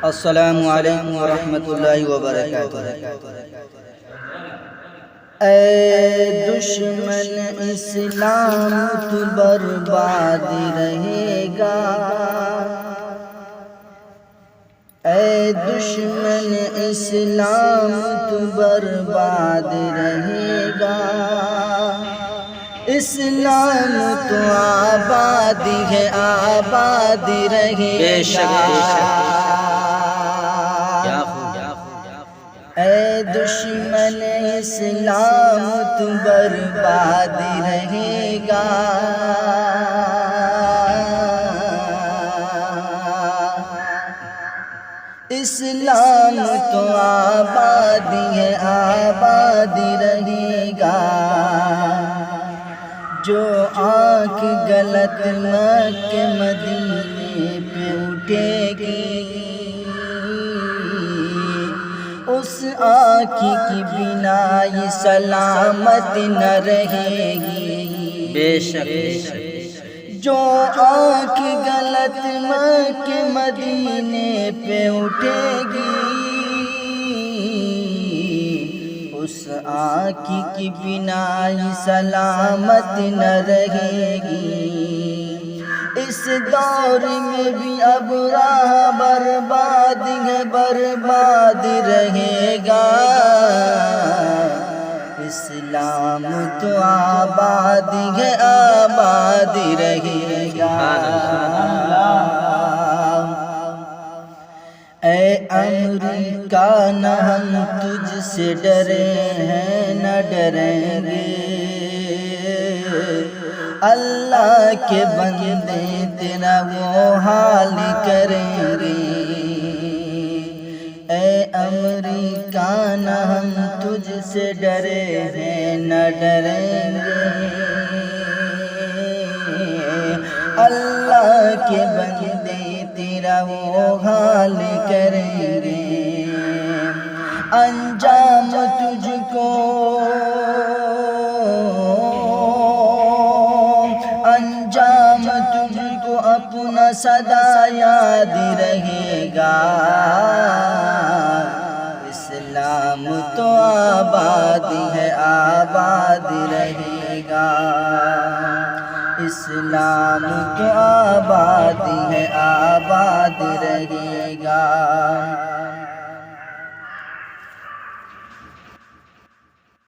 السلام علیکم ورحمۃ اللہ وبرکاتہ۔ اے دشمن اسلام تو برباد رہے گا، اے دشمن اسلام تو برباد رہے گا، اسلام تو آباد ہے آباد رہے گا۔ اے دشمن اسلام تو برباد رہے گا، اسلام تو آباد ہے آباد رہے گا۔ جو آنکھ غلط مکہ مدینے پہ اٹھے گی، اس آنکھ کی بینائی سلامت نہ رہے گی۔ بے شک جو آنکھ غلط مکہ مدینے پہ اٹھے گی، اس آنکھ کی بینائی سلامت نہ رہے گی۔ اس دور میں بھی اب راہ برباد ہے برباد رہے گا، اسلام تو آباد ہے آباد رہے گا۔ اے امریکہ نہ ہم تجھ سے ڈرے ہیں نہ ڈریں گے، اللہ کے بندے تیرا وہ حال کریں گے۔ اے امریکہ نہ ہم تجھ سے ڈرے ہیں نہ ڈریں گے، اللہ کے بندے تیرا وہ حال کریں گے۔ انجام تجھ کو اپنا سدا یاد رہے گا، اسلام تو آباد ہے آباد رہے گا، اسلام تو آباد ہے آباد رہے گا۔